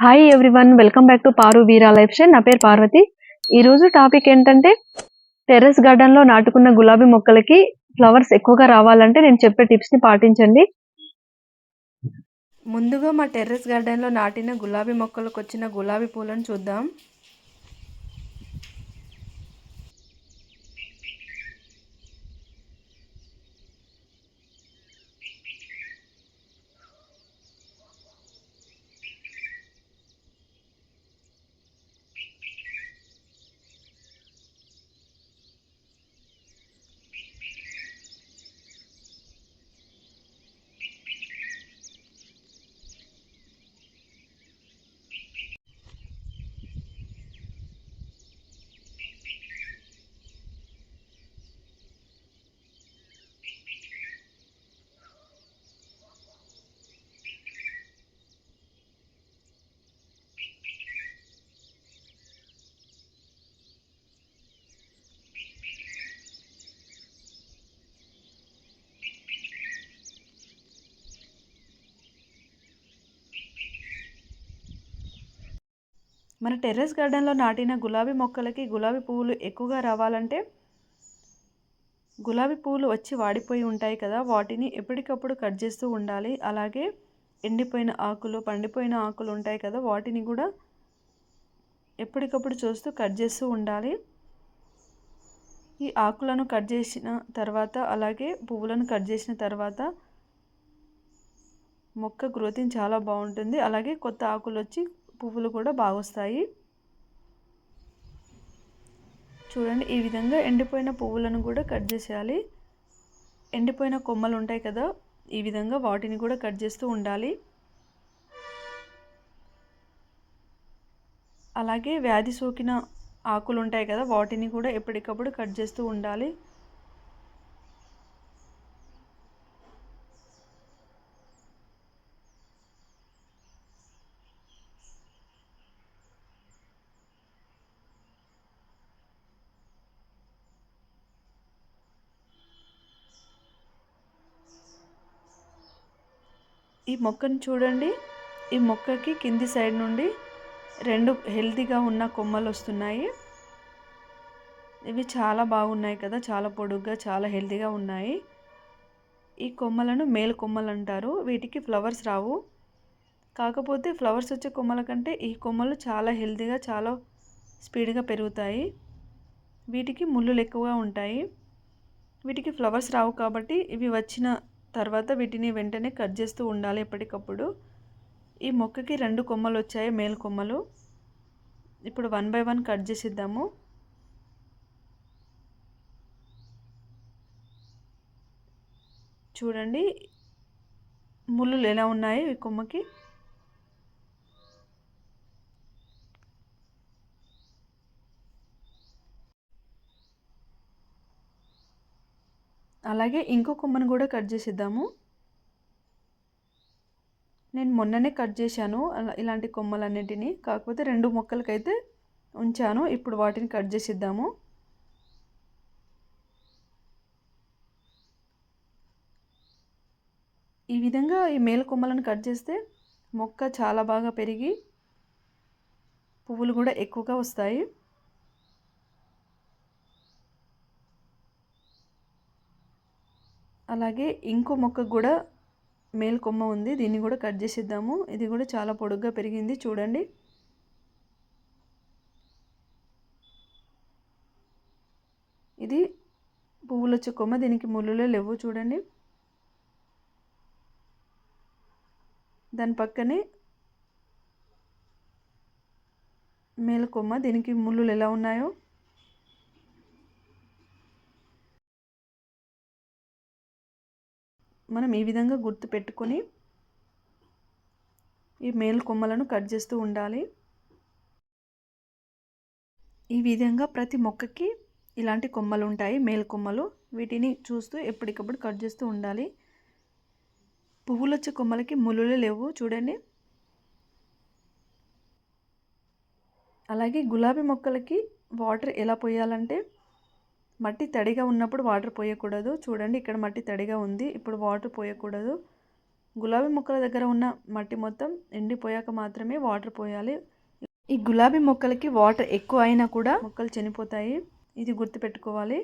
Hi everyone, welcome back to Paru Veera life style. నా పేరు పార్వతి. ఈరోజు టాపిక్ ఏంటంటే టెర్రస్ గార్డెన్లో నాటుకున్న గులాబీ మొక్కలకి ఫ్లవర్స్ ఎక్కువగా రావాలంటే నేను చెప్పే టిప్స్ని పాటించండి. ముందుగా మా టెర్రస్ గార్డెన్లో నాటిన గులాబీ మొక్కలకు వచ్చిన గులాబీ పూలను చూద్దాం. మన టెర్రస్ గార్డెన్లో నాటిన గులాబీ మొక్కలకి గులాబీ పువ్వులు ఎక్కువగా రావాలంటే గులాబీ పువ్వులు వచ్చి వాడిపోయి ఉంటాయి కదా, వాటిని ఎప్పటికప్పుడు కట్ చేస్తూ ఉండాలి. అలాగే ఎండిపోయిన ఆకులు, పండిపోయిన ఆకులు ఉంటాయి కదా, వాటిని కూడా ఎప్పటికప్పుడు చూస్తూ కట్ చేస్తూ ఉండాలి. ఈ ఆకులను కట్ చేసిన తర్వాత, అలాగే పువ్వులను కట్ చేసిన తర్వాత మొక్క గ్రోతింగ్ చాలా బాగుంటుంది. అలాగే కొత్త ఆకులు వచ్చి పువ్వులు కూడా బాగా వస్తాయి. చూడండి, ఈ విధంగా ఎండిపోయిన పువ్వులను కూడా కట్ చేసేయాలి. ఎండిపోయిన కొమ్మలు ఉంటాయి కదా, ఈ విధంగా వాటిని కూడా కట్ చేస్తూ ఉండాలి. అలాగే వ్యాధి సోకిన ఆకులు ఉంటాయి కదా, వాటిని కూడా ఎప్పటికప్పుడు కట్ చేస్తూ ఉండాలి. ఈ మొక్కను చూడండి, ఈ మొక్కకి కింది సైడ్ నుండి 2 హెల్తీగా ఉన్న కొమ్మలు వస్తున్నాయి. ఇవి చాలా బాగున్నాయి కదా, చాలా పొడుగ్గా, చాలా హెల్తీగా ఉన్నాయి. ఈ కొమ్మలను మేల్ కొమ్మలు అంటారు. వీటికి ఫ్లవర్స్ రావు. కాకపోతే ఫ్లవర్స్ వచ్చే కొమ్మల కంటే ఈ కొమ్మలు చాలా హెల్తీగా, చాలా స్పీడ్గా పెరుగుతాయి. వీటికి ముళ్ళులు ఎక్కువగా ఉంటాయి. వీటికి ఫ్లవర్స్ రావు కాబట్టి ఇవి వచ్చిన తర్వాత వీటిని వెంటనే కట్ చేస్తూ ఉండాలి ఎప్పటికప్పుడు. ఈ మొక్కకి 2 కొమ్మలు వచ్చాయి, మేల్ కొమ్మలు. ఇప్పుడు 1 బై 1 కట్ చేసిద్దాము. చూడండి ముళ్ళులు ఎలా ఉన్నాయి ఈ కొమ్మకి. అలాగే ఇంకో కొమ్మను కూడా కట్ చేసిద్దాము. నేను మొన్ననే కట్ చేశాను ఇలాంటి కొమ్మలన్నిటినీ, కాకపోతే 2 మొక్కలకైతే ఉంచాను. ఇప్పుడు వాటిని కట్ చేసిద్దాము. ఈ విధంగా ఈ మేల్ కొమ్మలను కట్ చేస్తే మొక్క చాలా బాగా పెరిగి పువ్వులు కూడా ఎక్కువగా వస్తాయి. అలాగే ఇంకో మొక్కకు కూడా మేల్ కొమ్మ ఉంది, దీన్ని కూడా కట్ చేసిద్దాము. ఇది కూడా చాలా పొడుగ్గా పెరిగింది చూడండి. ఇది పువ్వులు వచ్చే కొమ్మ, దీనికి ముళ్ళులే లేవు చూడండి. దాని పక్కనే మేల్ కొమ్మ, దీనికి ముళ్ళులు ఎలా ఉన్నాయో. మనం ఈ విధంగా గుర్తు పెట్టుకొని ఈ మేల్ కొమ్మలను కట్ చేస్తూ ఉండాలి. ఈ విధంగా ప్రతి మొక్కకి ఇలాంటి కొమ్మలు ఉంటాయి, మేల్ కొమ్మలు. వీటిని చూస్తూ ఎప్పటికప్పుడు కట్ చేస్తూ ఉండాలి. పువ్వులు వచ్చే కొమ్మలకి ముళ్ళులే లేవు చూడండి. అలాగే గులాబీ మొక్కలకి వాటర్ ఎలా పోయాలంటే, మట్టి తడిగా ఉన్నప్పుడు వాటర్ పోయకూడదు. చూడండి, ఇక్కడ మట్టి తడిగా ఉంది, ఇప్పుడు వాటర్ పోయకూడదు. గులాబీ మొక్కల దగ్గర ఉన్న మట్టి మొత్తం ఎండిపోయాక మాత్రమే వాటర్ పోయాలి. ఈ గులాబీ మొక్కలకి వాటర్ ఎక్కువ అయినా కూడా మొక్కలు చనిపోతాయి, ఇది గుర్తుపెట్టుకోవాలి.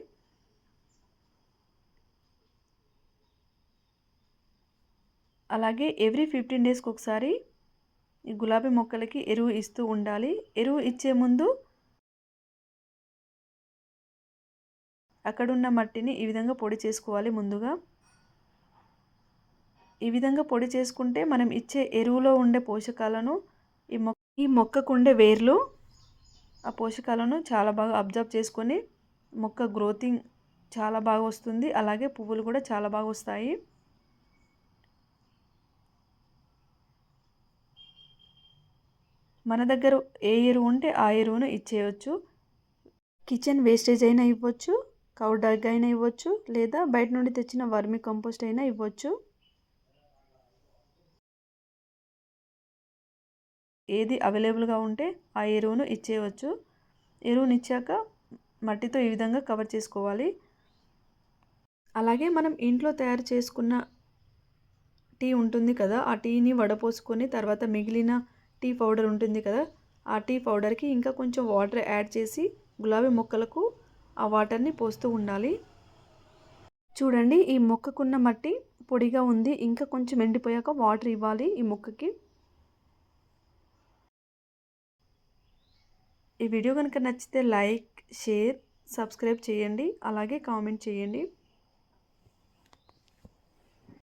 అలాగే ఎవ్రీ 15 డేస్కి ఒకసారి ఈ గులాబీ మొక్కలకి ఎరువు ఇస్తూ ఉండాలి. ఎరువు ఇచ్చే ముందు అక్కడున్న మట్టిని ఈ విధంగా పొడి చేసుకోవాలి. ముందుగా ఈ విధంగా పొడి చేసుకుంటే మనం ఇచ్చే ఎరువులో ఉండే పోషకాలను ఈ మొక్కకు ఉండే వేర్లు ఆ పోషకాలను చాలా బాగా అబ్జర్వ్ చేసుకొని మొక్క గ్రోతింగ్ చాలా బాగా వస్తుంది. అలాగే పువ్వులు కూడా చాలా బాగా వస్తాయి. మన దగ్గర ఏ ఎరువు ఉంటే ఆ ఎరువును ఇచ్చేయచ్చు. కిచెన్ వేస్టేజ్ అయినా ఇవ్వచ్చు, కౌ డగ్ అయినా ఇవ్వచ్చు, లేదా బయట నుండి తెచ్చిన వర్మి కంపోస్ట్ అయినా ఇవ్వచ్చు. ఏది అవైలబుల్గా ఉంటే ఆ ఎరువును ఇచ్చేయవచ్చు. ఎరువును ఇచ్చాక మట్టితో ఈ విధంగా కవర్ చేసుకోవాలి. అలాగే మనం ఇంట్లో తయారు చేసుకున్న టీ ఉంటుంది కదా, ఆ టీని వడపోసుకొని తర్వాత మిగిలిన టీ పౌడర్ ఉంటుంది కదా, ఆ టీ పౌడర్కి ఇంకా కొంచెం వాటర్ యాడ్ చేసి గులాబీ మొక్కలకు ఆ వాటర్ని పోస్తూ ఉండాలి. చూడండి, ఈ మొక్కకున్న మట్టి పొడిగా ఉంది. ఇంకా కొంచెం ఎండిపోయాక వాటర్ ఇవ్వాలి ఈ మొక్కకి. ఈ వీడియో కనుక నచ్చితే లైక్, షేర్, సబ్స్క్రైబ్ చేయండి. అలాగే కామెంట్ చేయండి.